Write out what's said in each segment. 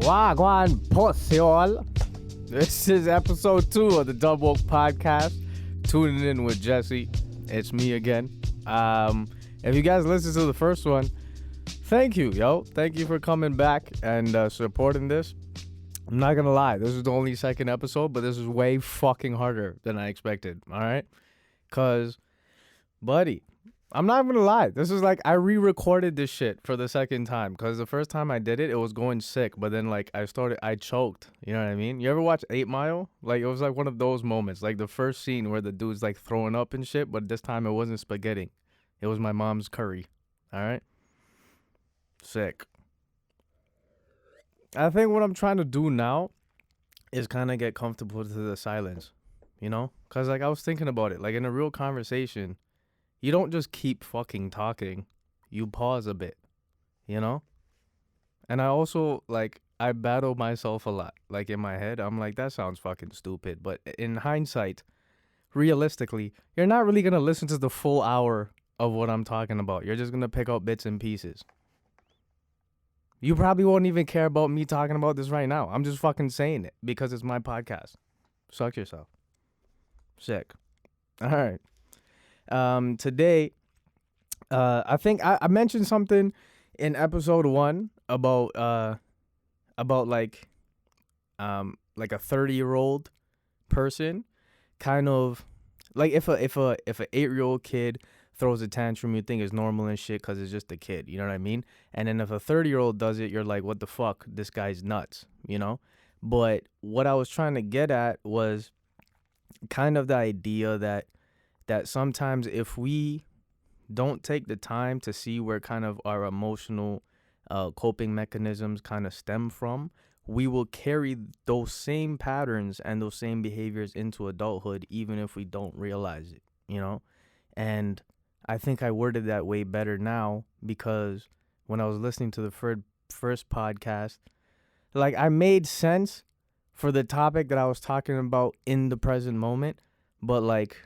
Wagwan Porciol. This is episode 2 of the Dub Woke Podcast. Tuning in with Jesse. It's me again. If you guys listened to the first one, thank you, yo. Thank you for coming back and supporting this. I'm not gonna lie, this is the only second episode, but this is way fucking harder than I expected, alright? Cause, buddy, I'm not gonna lie, this is like, I re-recorded this shit for the second time, because the first time I did it, it was going sick, but then like, I choked, you know what I mean? You ever watch 8 Mile? Like, it was like one of those moments, like the first scene where the dude's like throwing up and shit, but this time it wasn't spaghetti. It was my mom's curry, alright? Sick. I think what I'm trying to do now is kind of get comfortable to the silence, you know? Because, like, I was thinking about it. Like, in a real conversation, you don't just keep fucking talking. You pause a bit, you know? And I also, like, I battle myself a lot. Like, in my head, I'm like, that sounds fucking stupid. But in hindsight, realistically, you're not really going to listen to the full hour of what I'm talking about. You're just going to pick out bits and pieces. You probably won't even care about me talking about this right now. I'm just fucking saying it because it's my podcast. Suck yourself. Sick. All right. Today, I think I mentioned something in episode 1 about like a 30-year-old person, kind of like if a 8-year-old kid throws a tantrum, you think it's normal and shit because it's just a kid, you know what I mean? And then if a 30-year-old does it, you're like, what the fuck? This guy's nuts, you know? But what I was trying to get at was kind of the idea that sometimes if we don't take the time to see where kind of our emotional coping mechanisms kind of stem from, we will carry those same patterns and those same behaviors into adulthood, even if we don't realize it, you know? And I think I worded that way better now because when I was listening to the first podcast, like I made sense for the topic that I was talking about in the present moment, but like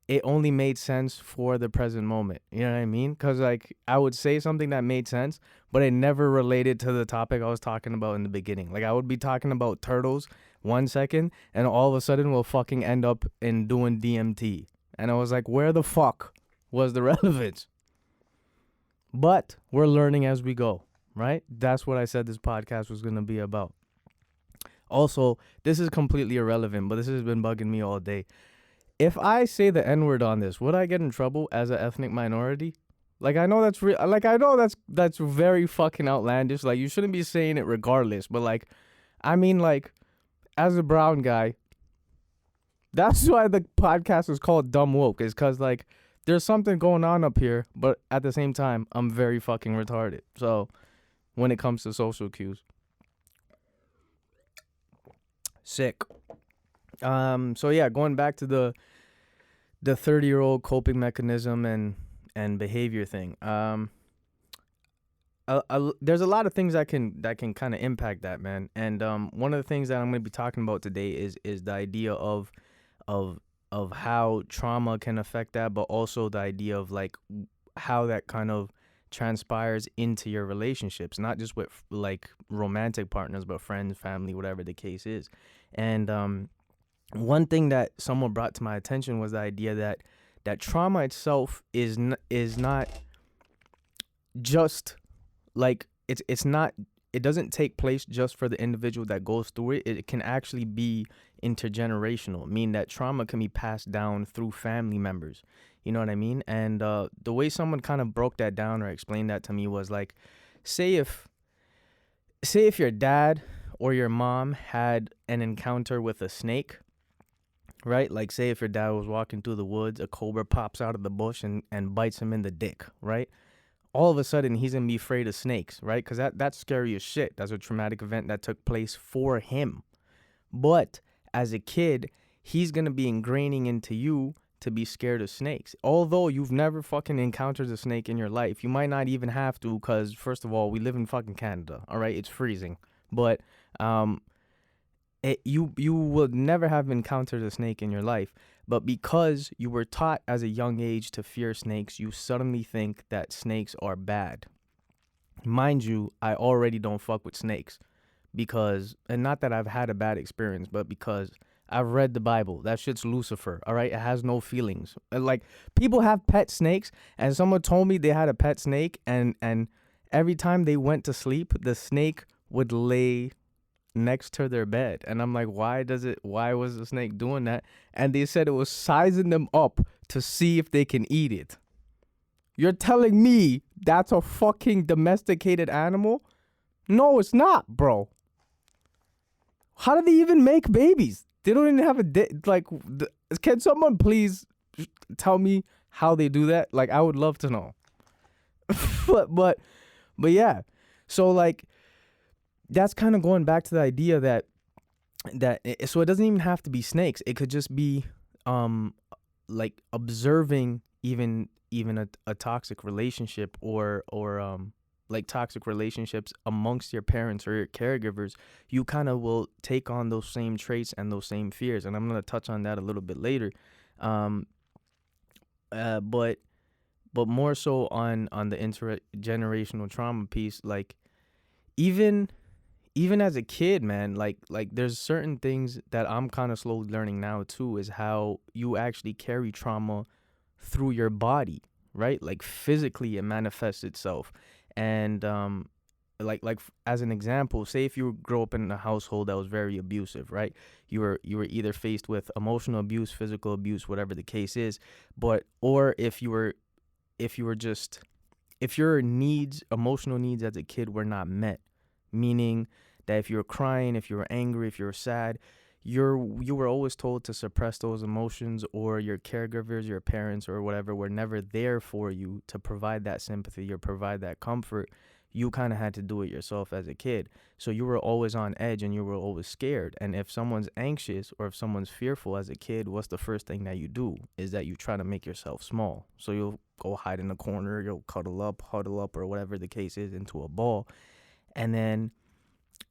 it only made sense for the present moment. You know what I mean? Because like I would say something that made sense, but it never related to the topic I was talking about in the beginning. Like I would be talking about turtles 1 second and all of a sudden we'll fucking end up in doing DMT. And I was like, where the fuck was the relevance? But we're learning as we go, right? That's what I said this podcast was going to be about. Also, this is completely irrelevant, but this has been bugging me all day. If I say the N-word on this, would I get in trouble as an ethnic minority? Like, I know that's real. Like, I know that's very fucking outlandish. Like, you shouldn't be saying it regardless. But, like, I mean, like, as a brown guy, that's why the podcast is called Dumb Woke, is because, like, there's something going on up here, but at the same time, I'm very fucking retarded. So, when it comes to social cues. Sick. So yeah, going back to the 30-year-old coping mechanism and behavior thing. There's a lot of things that can kind of impact that, man. And one of the things that I'm going to be talking about today is the idea of how trauma can affect that, but also the idea of like how that kind of transpires into your relationships, not just with like romantic partners, but friends, family, whatever the case is. And one thing that someone brought to my attention was the idea that trauma itself is not just like it's not. It doesn't take place just for the individual that goes through it. It can actually be intergenerational, meaning that trauma can be passed down through family members. You know what I mean? And the way someone kind of broke that down or explained that to me was like, say if your dad or your mom had an encounter with a snake, right? Like say if your dad was walking through the woods, a cobra pops out of the bush and bites him in the dick, right? All of a sudden, he's going to be afraid of snakes, right? Because that's scary as shit. That's a traumatic event that took place for him. But as a kid, he's going to be ingraining into you to be scared of snakes. Although you've never fucking encountered a snake in your life. You might not even have to because, first of all, we live in fucking Canada, all right? It's freezing. But you would never have encountered a snake in your life. But because you were taught as a young age to fear snakes, you suddenly think that snakes are bad. Mind you, I already don't fuck with snakes. because, and not that I've had a bad experience, but because I've read the Bible. That shit's Lucifer, all right? It has no feelings. Like, people have pet snakes, and someone told me they had a pet snake, and every time they went to sleep, the snake would lay next to their bed. And I'm like, why was the snake doing that? And they said it was sizing them up to see if they can eat it. You're telling me that's a fucking domesticated animal? No, it's not, bro. How do they even make babies? They don't even have can someone please tell me how they do that? Like, I would love to know. but yeah. So like, that's kind of going back to the idea so it doesn't even have to be snakes. It could just be like observing even a toxic relationship or like toxic relationships amongst your parents or your caregivers. You kind of will take on those same traits and those same fears, and I'm going to touch on that a little bit later. But more so on the intergenerational trauma piece. Like, even as a kid, man, like there's certain things that I'm kind of slowly learning now too, is how you actually carry trauma through your body, right? Like, physically it manifests itself. And like as an example, say if you grow up in a household that was very abusive, right? You were either faced with emotional abuse, physical abuse, whatever the case is, or if your emotional needs as a kid were not met, meaning that if you were crying, if you were angry, if you were sad, you were always told to suppress those emotions, or your caregivers, your parents or whatever were never there for you to provide that sympathy or provide that comfort. You kind of had to do it yourself as a kid. So you were always on edge and you were always scared. And if someone's anxious or if someone's fearful as a kid, what's the first thing that you do? Is that you try to make yourself small. So you'll go hide in a corner, you'll huddle up, or whatever the case is, into a ball. And then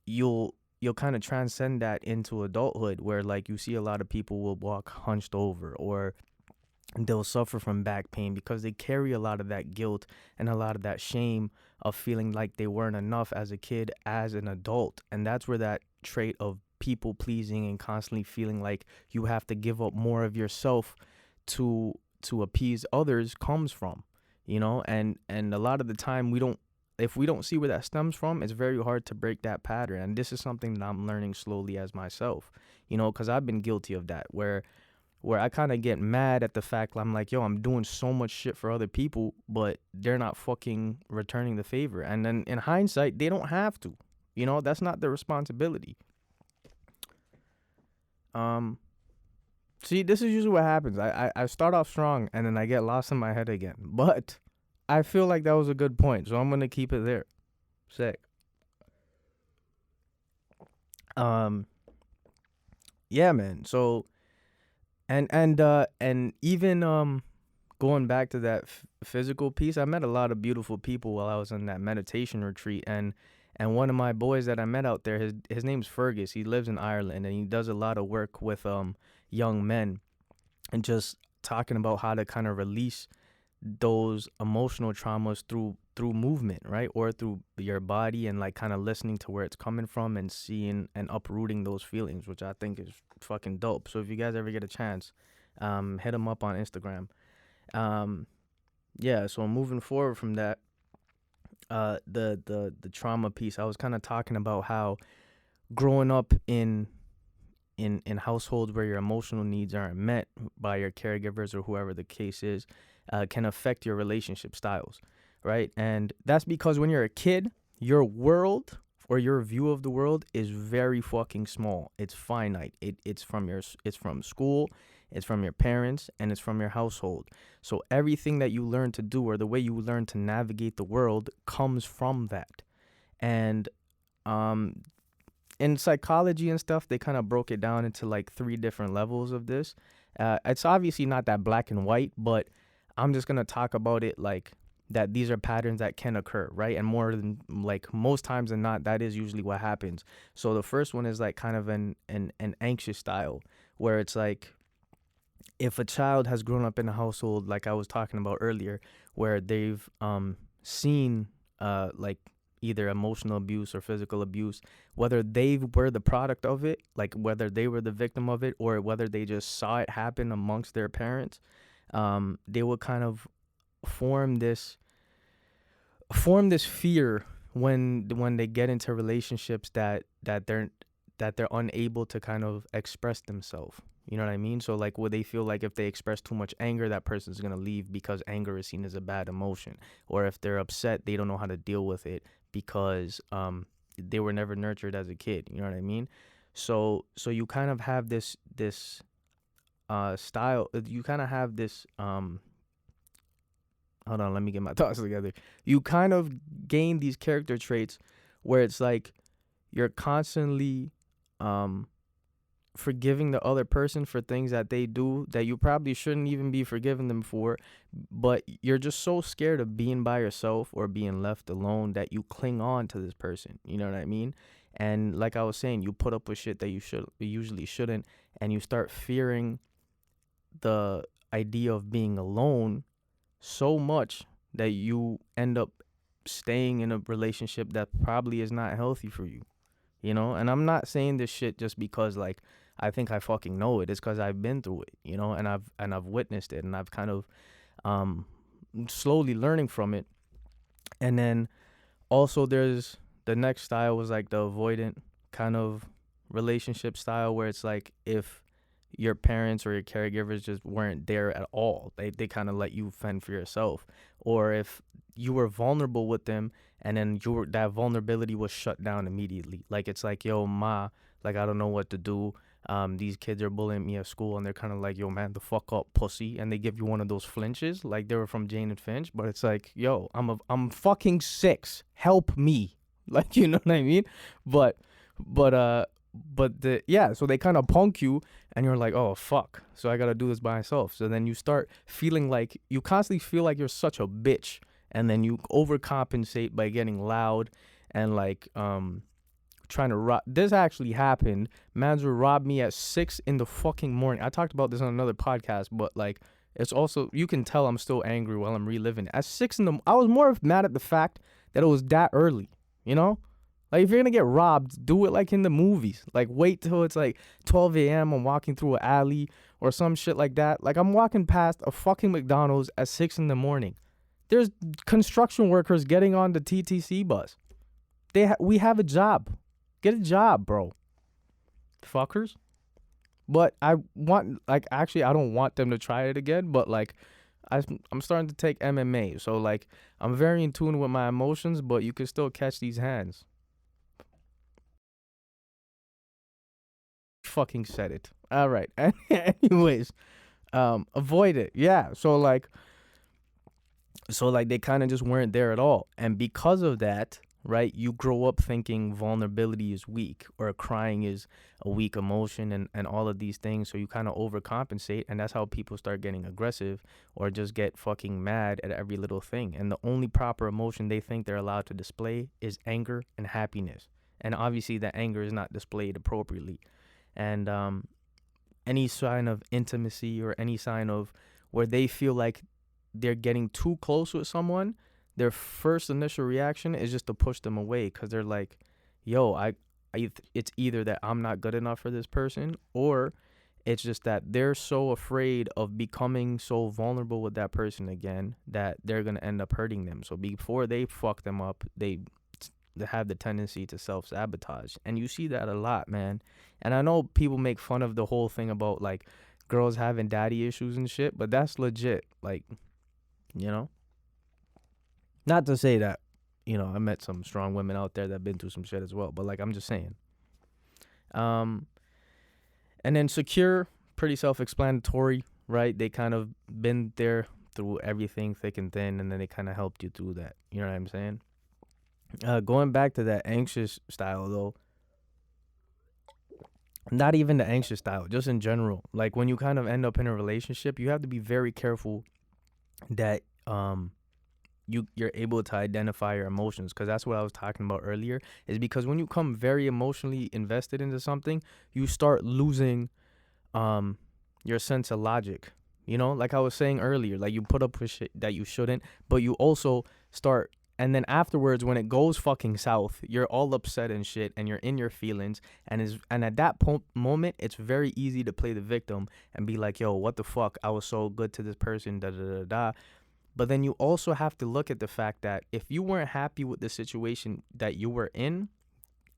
you'll kind of transcend that into adulthood, where like you see a lot of people will walk hunched over, or they'll suffer from back pain because they carry a lot of that guilt and a lot of that shame of feeling like they weren't enough as a kid, as an adult. And that's where that trait of people pleasing and constantly feeling like you have to give up more of yourself to appease others comes from, and a lot of the time if we don't see where that stems from, it's very hard to break that pattern. And this is something that I'm learning slowly as myself, because I've been guilty of that, where I kind of get mad at the fact I'm like, yo, I'm doing so much shit for other people, but they're not fucking returning the favor. And then in hindsight, they don't have to, that's not their responsibility. See, this is usually what happens. I start off strong and then I get lost in my head again. But I feel like that was a good point, so I'm gonna keep it there. Sick. Yeah, man. So, and even going back to that physical piece, I met a lot of beautiful people while I was on that meditation retreat, and one of my boys that I met out there, his name's Fergus. He lives in Ireland, and he does a lot of work with young men, and just talking about how to kind of release those emotional traumas through movement, right? Or through your body, and like kind of listening to where it's coming from and seeing and uprooting those feelings, which I think is fucking dope. So if you guys ever get a chance, hit him up on Instagram. Yeah, so moving forward from that, the trauma piece, I was kind of talking about how growing up in households where your emotional needs aren't met by your caregivers or whoever the case is, can affect your relationship styles, right? And that's because when you're a kid, your world or your view of the world is very fucking small. It's finite. It's from school, it's from your parents, and it's from your household. So everything that you learn to do, or the way you learn to navigate the world, comes from that. And in psychology and stuff, they kind of broke it down into like 3 different levels of this. It's obviously not that black and white, but I'm just going to talk about it like that these are patterns that can occur, right? And more than like most times than not, that is usually what happens. So the first one is like kind of an anxious style, where it's like if a child has grown up in a household like I was talking about earlier, where they've seen like either emotional abuse or physical abuse, whether they were the product of it, like whether they were the victim of it, or whether they just saw it happen amongst their parents, they would kind of form this fear when they get into relationships that they're unable to kind of express themselves. You know what I mean? So like, would they feel like if they express too much anger, that person's gonna leave because anger is seen as a bad emotion, or if they're upset, they don't know how to deal with it because they were never nurtured as a kid. You know what I mean? So you kind of have this style. You kind of have this hold on, let me get my thoughts together. You kind of gain these character traits where it's like you're constantly forgiving the other person for things that they do that you probably shouldn't even be forgiving them for, but you're just so scared of being by yourself or being left alone that you cling on to this person. You know what I mean? And like I was saying, you put up with shit that you usually shouldn't, and you start fearing the idea of being alone so much that you end up staying in a relationship that probably is not healthy for you. You know, and I'm not saying this shit just because like I think I fucking know it. It's because I've been through it, you know, and I've witnessed it, and I've kind of slowly learning from it. And then also there's the next style was like the avoidant kind of relationship style, where it's like if your parents or your caregivers just weren't there at all, they kind of let you fend for yourself, or if you were vulnerable with them and then that vulnerability was shut down immediately. Like it's like, yo, ma, like I don't know what to do. These kids are bullying me at school, and they're kind of like, yo, man, the fuck up, pussy, and they give you one of those flinches, like they were from Jane and Finch. But it's like, yo, I'm fucking 6. Help me, like, you know what I mean? But so they kind of punk you, and you're like, oh fuck, so I gotta do this by myself. So then you start feeling like you constantly feel like you're such a bitch, and then you overcompensate by getting loud and like trying to rob. This actually happened. Mans would rob me at 6 in the fucking morning. I talked about this on another podcast, but like it's also, you can tell I'm still angry while I'm reliving it. At 6 in the, I was more mad at the fact that it was that early, you know? Like if you're gonna get robbed, do it like in the movies. Like wait till it's like 12 a.m. I'm walking through an alley or some shit like that. Like I'm walking past a fucking McDonald's at 6 in the morning. There's construction workers getting on the TTC bus. We have a job. Get a job, bro. Fuckers. But I want, like, actually, I don't want them to try it again, but like I'm starting to take MMA. So like I'm very in tune with my emotions, but you can still catch these hands. Fucking said it. All right. Anyways, avoid it. Yeah. So like they kind of just weren't there at all. And because of that, right, you grow up thinking vulnerability is weak, or crying is a weak emotion, and all of these things. So you kind of overcompensate, and that's how people start getting aggressive or just get fucking mad at every little thing. And the only proper emotion they think they're allowed to display is anger and happiness. And obviously that anger is not displayed appropriately. And any sign of intimacy or any sign of where they feel like they're getting too close with someone, their first initial reaction is just to push them away, because they're like, yo, it's either that I'm not good enough for this person, or it's just that they're so afraid of becoming so vulnerable with that person again that they're going to end up hurting them. So before they fuck them up, they have the tendency to self-sabotage. And you see that a lot, man. And I know people make fun of the whole thing about like girls having daddy issues and shit, but that's legit. Like, you know, not to say that, you know, I met some strong women out there that have been through some shit as well, but like I'm just saying. And then secure, pretty self-explanatory, right? They kind of been there through everything thick and thin, and then they kind of helped you through that. You know what I'm saying? Going back to that anxious style though, not even the anxious style, just in general. Like when you kind of end up in a relationship, you have to be very careful that you're able to identify your emotions, because that's what I was talking about earlier. Is because when you come very emotionally invested into something, you start losing your sense of logic. You know, like I was saying earlier, like you put up with shit that you shouldn't, but you also start And then afterwards, when it goes fucking south, you're all upset and shit, and you're in your feelings. And at that moment, it's very easy to play the victim and be like, "Yo, what the fuck? I was so good to this person." Da da da da. But then you also have to look at the fact that if you weren't happy with the situation that you were in,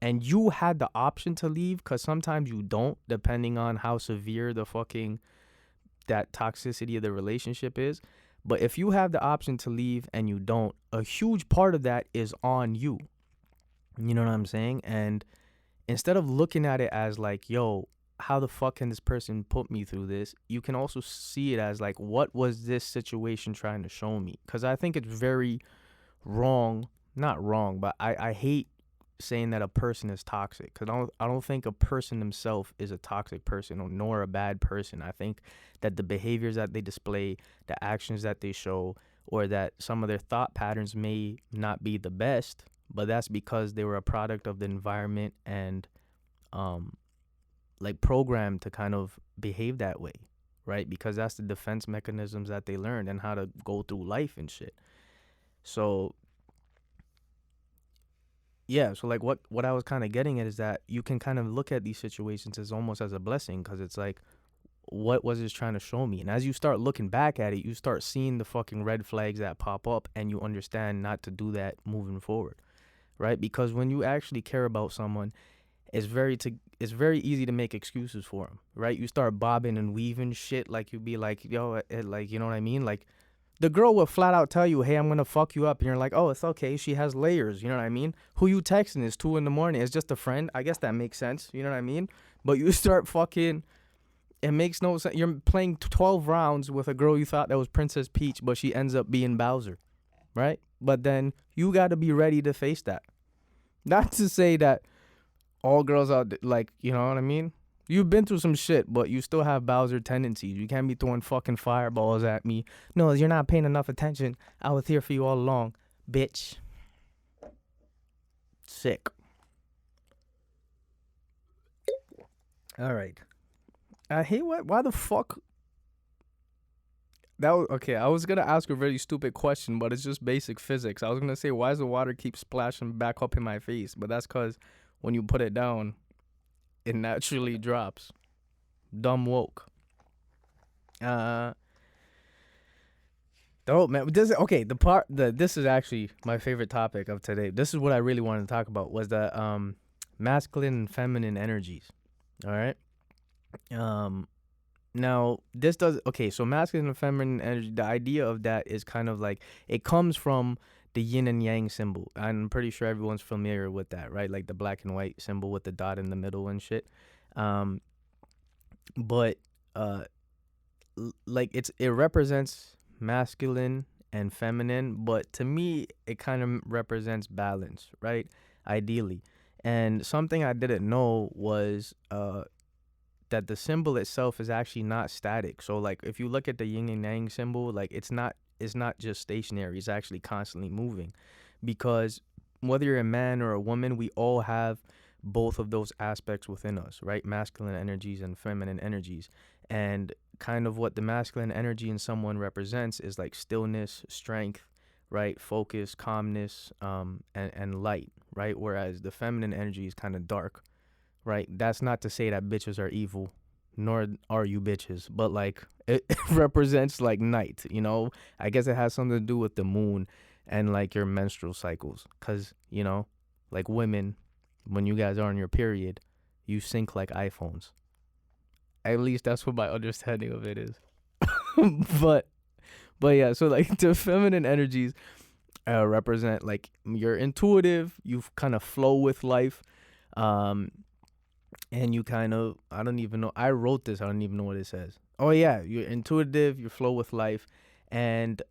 and you had the option to leave, because sometimes you don't, depending on how severe the fucking that toxicity of the relationship is. But if you have the option to leave and you don't, a huge part of that is on you. You know what I'm saying? And instead of looking at it as like, yo, how the fuck can this person put me through this? You can also see it as like, what was this situation trying to show me? Because I think it's very wrong, not wrong, but I hate saying that a person is toxic, because I don't think a person himself is a toxic person nor a bad person. I think that the behaviors that they display, the actions that they show, or that some of their thought patterns may not be the best, but that's because they were a product of the environment and like programmed to kind of behave that way, right? Because that's the defense mechanisms that they learned and how to go through life and shit. So yeah, so like what I was kind of getting at is that you can kind of look at these situations as almost as a blessing, because it's like, what was this trying to show me? And as you start looking back at it, you start seeing the fucking red flags that pop up, and you understand not to do that moving forward, right? Because when you actually care about someone, it's very easy to make excuses for them, right? You start bobbing and weaving shit, like you be like, yo, like, you know what I mean? Like, the girl will flat out tell you, hey, I'm gonna fuck you up, and you're like, oh, it's okay. She has layers, you know what I mean? Who you texting is 2 a.m. It's just a friend. I guess that makes sense, you know what I mean? But you start fucking, it makes no sense. You're playing 12 rounds with a girl you thought that was Princess Peach, but she ends up being Bowser, right? But then you gotta be ready to face that. Not to say that all girls out like, you know what I mean? You've been through some shit, but you still have Bowser tendencies. You can't be throwing fucking fireballs at me. No, you're not paying enough attention. I was here for you all along, bitch. Sick. All right. I hate why the fuck. That was okay. I was gonna ask a really stupid question, but it's just basic physics. I was gonna say, why does the water keep splashing back up in my face? But that's because when you put it down, it naturally drops. Dumb woke. Oh man, this is actually my favorite topic of today. This is what I really wanted to talk about, was the masculine and feminine energies. All right. Now this does okay. So masculine and feminine energy. The idea of that is kind of like, it comes from the yin and yang symbol. I'm pretty sure everyone's familiar with that, right? Like the black and white symbol with the dot in the middle and shit. But like it represents masculine and feminine, but to me it kind of represents balance, right? Ideally. And something I didn't know was that the symbol itself is actually not static. So like if you look at the yin and yang symbol, like it's not just stationary. It's actually constantly moving, because whether you're a man or a woman, we all have both of those aspects within us, right? Masculine energies and feminine energies. And kind of what the masculine energy in someone represents is like stillness, strength, right? Focus, calmness, and light, right? Whereas the feminine energy is kind of dark, right? That's not to say that bitches are evil, nor are you bitches, but like it represents like night, you know? I guess it has something to do with the moon and like your menstrual cycles, because, you know, like women, when you guys are on your period, you sync like iPhones. At least that's what my understanding of it is. but yeah, so like the feminine energies represent like you're intuitive, you kind of flow with life, and you kind of, I don't even know, I wrote this, I don't even know what it says. Oh yeah, you're intuitive, you flow with life, and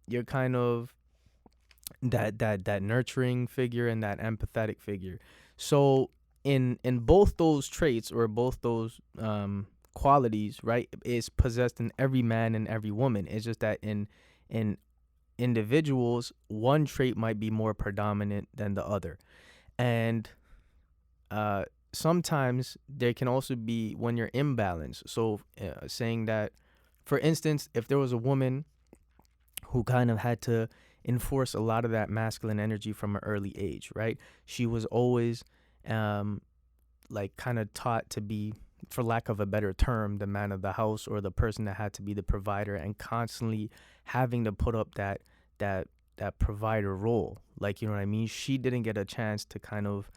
you're kind of that nurturing figure and that empathetic figure. So in both those traits, or both those qualities, right, is possessed in every man and every woman. It's just that in individuals, one trait might be more predominant than the other. And sometimes there can also be when you're imbalanced. So saying that, for instance, if there was a woman who kind of had to enforce a lot of that masculine energy from an early age, right? She was always like kind of taught to be, for lack of a better term, the man of the house, or the person that had to be the provider, and constantly having to put up that provider role. Like, you know what I mean? She didn't get a chance to kind of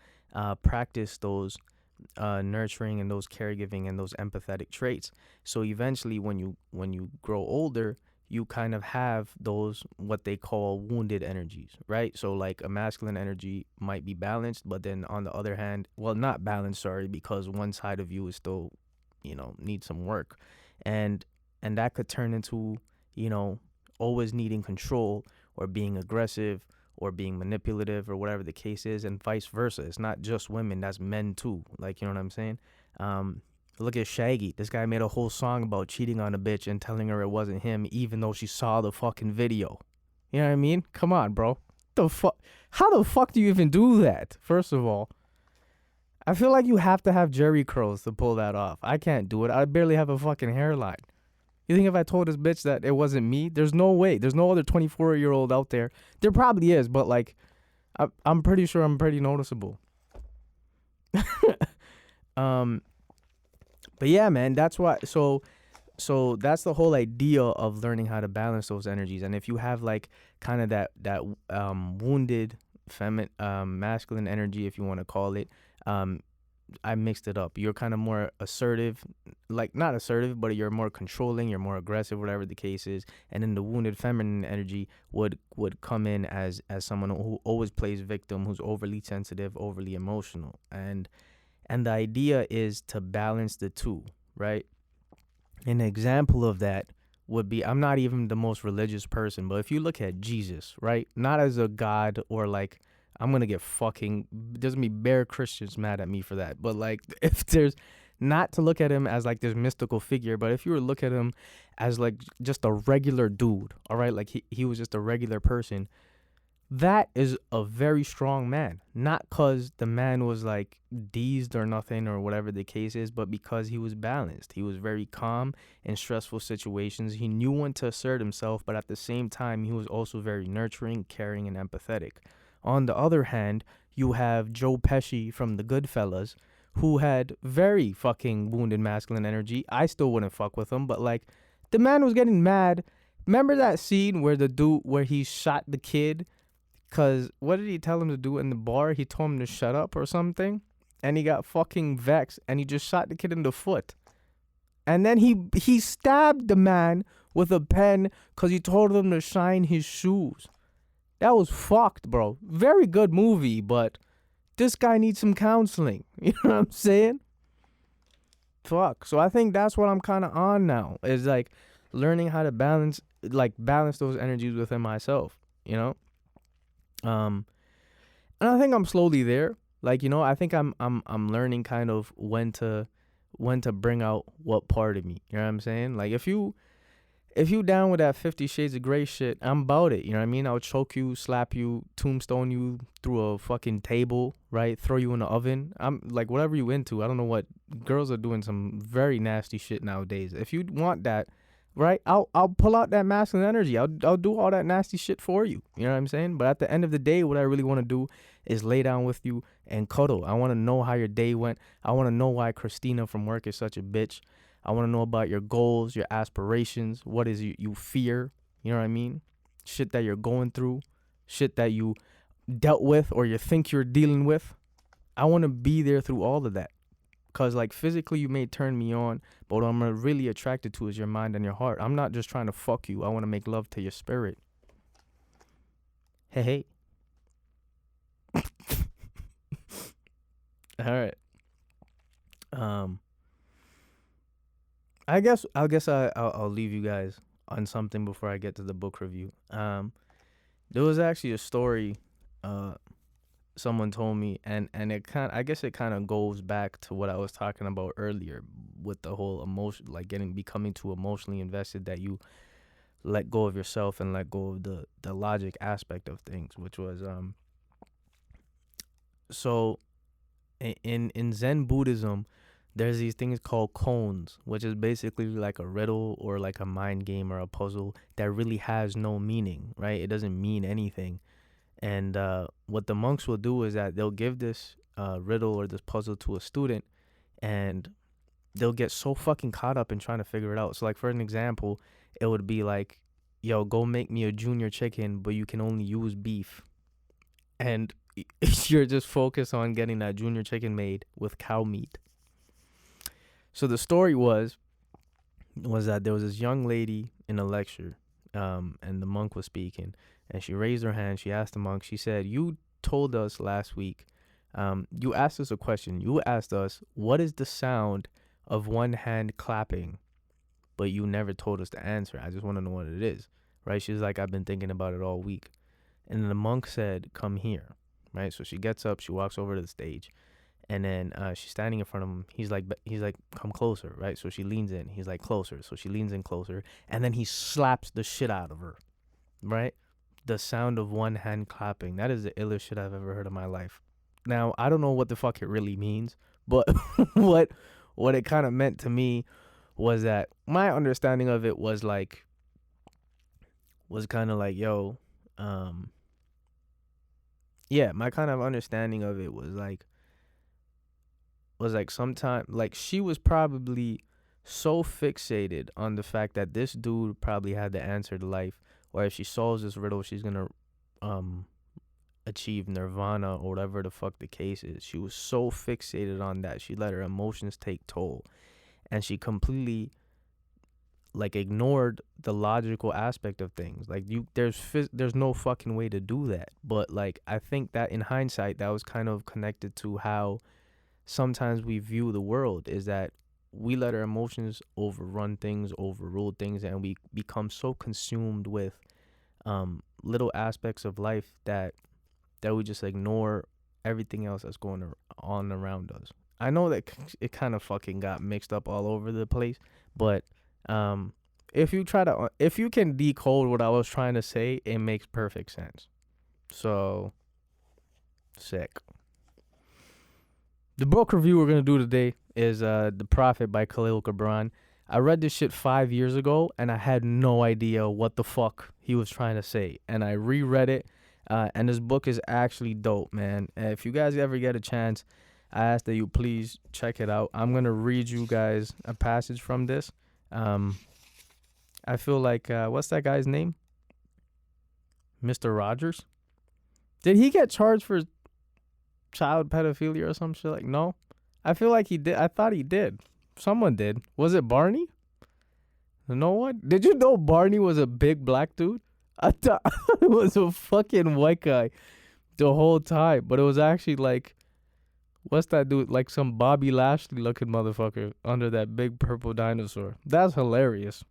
practice those nurturing and those caregiving and those empathetic traits. So eventually, when you grow older, you kind of have those what they call wounded energies, right? So like a masculine energy might be balanced, but then on the other hand, well, not balanced, sorry, because one side of you is still, needs some work, and that could turn into, you know, always needing control, or being aggressive, or being manipulative, or whatever the case is, and vice versa. It's not just women, that's men too. Like, you know what I'm saying? Look at Shaggy. This guy made a whole song about cheating on a bitch and telling her it wasn't him, even though she saw the fucking video. You know what I mean? Come on, bro. The fuck? How the fuck do you even do that? First of all, I feel like you have to have Jerry curls to pull that off. I can't do it. I barely have a fucking hairline. You think if I told this bitch that it wasn't me, there's no way. There's no other 24-year-old out there. There probably is, but like, I'm pretty sure I'm pretty noticeable. But yeah, man, that's why. So that's the whole idea of learning how to balance those energies. And if you have like kind of that wounded masculine energy, if you want to call it, I mixed it up. You're kind of more assertive, like not assertive, but you're more controlling, you're more aggressive, whatever the case is. And then the wounded feminine energy would come in as someone who always plays victim, who's overly sensitive, overly emotional. And the idea is to balance the two, right? An example of that would be, I'm not even the most religious person, but if you look at Jesus, right? Not as a god, or like, I'm going to get fucking, there's going to be bare Christians mad at me for that. But like, if there's, not to look at him as like this mystical figure, but if you were to look at him as like just a regular dude, all right? Like he was just a regular person. That is a very strong man. Not because the man was like deezed or nothing or whatever the case is, but because he was balanced. He was very calm in stressful situations. He knew when to assert himself, but at the same time, he was also very nurturing, caring, and empathetic. On the other hand, you have Joe Pesci from the Goodfellas, who had very fucking wounded masculine energy. I still wouldn't fuck with him, but like, the man was getting mad. Remember that scene where where he shot the kid? Cause what did he tell him to do in the bar? He told him to shut up or something, and he got fucking vexed, and he just shot the kid in the foot. And then he stabbed the man with a pen cause he told him to shine his shoes. That was fucked, bro. Very good movie, but this guy needs some counseling. You know what I'm saying? Fuck. So I think that's what I'm kind of on now, is like learning how to balance those energies within myself, you know? And I think I'm slowly there. Like, you know, I think I'm learning kind of when to bring out what part of me. You know what I'm saying? Like, if you down with that 50 Shades of Grey shit, I'm about it. You know what I mean? I'll choke you, slap you, tombstone you through a fucking table, right? Throw you in the oven. I'm like, whatever you into. I don't know what, girls are doing some very nasty shit nowadays. If you want that, right, I'll pull out that masculine energy. I'll do all that nasty shit for you. You know what I'm saying? But at the end of the day, what I really want to do is lay down with you and cuddle. I want to know how your day went. I want to know why Christina from work is such a bitch. I want to know about your goals, your aspirations, what is you fear, you know what I mean? Shit that you're going through, shit that you dealt with or you think you're dealing with. I want to be there through all of that. Because, like, physically you may turn me on, but what I'm really attracted to is your mind and your heart. I'm not just trying to fuck you. I want to make love to your spirit. Hey. All right. I'll leave you guys on something before I get to the book review. There was actually a story someone told me, and it it kind of goes back to what I was talking about earlier with the whole emotion, like becoming too emotionally invested that you let go of yourself and let go of the logic aspect of things, which was so in Zen Buddhism, there's these things called cones, which is basically like a riddle or like a mind game or a puzzle that really has no meaning, right? It doesn't mean anything. And what the monks will do is that they'll give this riddle or this puzzle to a student, and they'll get so fucking caught up in trying to figure it out. So, like, for an example, it would be like, yo, go make me a junior chicken, but you can only use beef. And you're just focused on getting that junior chicken made with cow meat. So the story was that there was this young lady in a lecture, and the monk was speaking, and she raised her hand. She asked the monk, she said, you told us last week, you asked us a question. You asked us, what is the sound of one hand clapping? But you never told us the answer. I just want to know what it is, right? She's like, I've been thinking about it all week. And then the monk said, come here, right? So she gets up, she walks over to the stage, and then she's standing in front of him. He's like, come closer, right? So she leans in. He's like, closer. So she leans in closer, and then he slaps the shit out of her, right? The sound of one hand clapping. That is the illest shit I've ever heard in my life. Now, I don't know what the fuck it really means, but what it kind of meant to me was that my understanding of it was kind of like, yo, yeah, my kind of understanding of it was like sometime, like, she was probably so fixated on the fact that this dude probably had the answer to life, or if she solves this riddle, she's gonna achieve nirvana or whatever the fuck the case is. She was so fixated on that, she let her emotions take toll, and she completely like ignored the logical aspect of things. Like, there's no fucking way to do that. But like, I think that in hindsight, that was kind of connected to how sometimes we view the world, is that we let our emotions overrun things, overrule things, and we become so consumed with little aspects of life that we just ignore everything else that's going on around us. I know that it kind of fucking got mixed up all over the place, but if you can decode what I was trying to say, it makes perfect sense. So sick. The book review we're gonna do today is The Prophet by Khalil Gibran. I read this shit 5 years ago, and I had no idea what the fuck he was trying to say. And I reread it, and this book is actually dope, man. If you guys ever get a chance, I ask that you please check it out. I'm gonna read you guys a passage from this. I feel like, what's that guy's name? Mr. Rogers? Did he get charged for child pedophilia or some shit? Like, no? I feel like he did. I thought he did. Someone did. Was it Barney? No one? Did you know Barney was a big black dude? I thought it was a fucking white guy the whole time. But it was actually like, what's that dude? Like some Bobby Lashley looking motherfucker under that big purple dinosaur. That's hilarious.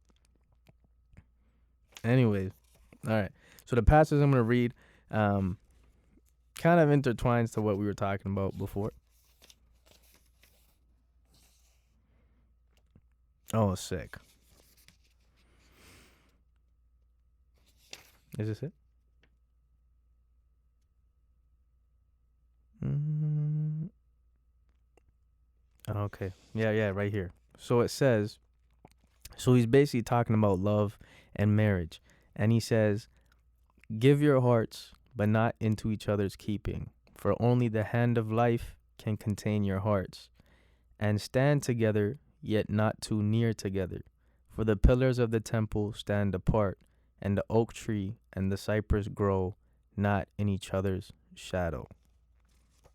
Anyways, all right. So the passage I'm going to read kind of intertwines to what we were talking about before. Oh, sick. Is this it? Okay. Yeah, right here. So it says, so he's basically talking about love and marriage. And he says, give your hearts, but not into each other's keeping. For only the hand of life can contain your hearts. And stand together, yet not too near together. For the pillars of the temple stand apart, and the oak tree and the cypress grow not in each other's shadow.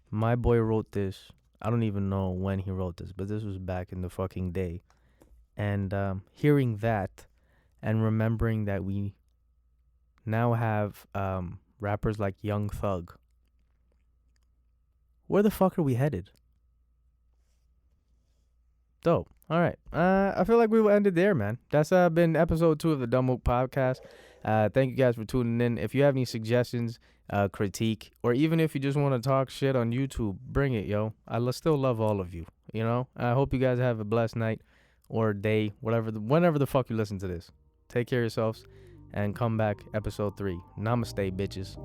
My boy wrote this. I don't even know when he wrote this, but this was back in the fucking day. And hearing that and remembering that we now have rappers like Young Thug. Where the fuck are we headed? Dope. All right. I feel like we will end it there, man. That's been episode 2 of the Dumb Woke Podcast. Thank you guys for tuning in. If you have any suggestions, critique, or even if you just want to talk shit on YouTube, bring it, yo. I still love all of you, you know? I hope you guys have a blessed night or day, whenever the fuck you listen to this. Take care of yourselves and come back episode 3. Namaste, bitches.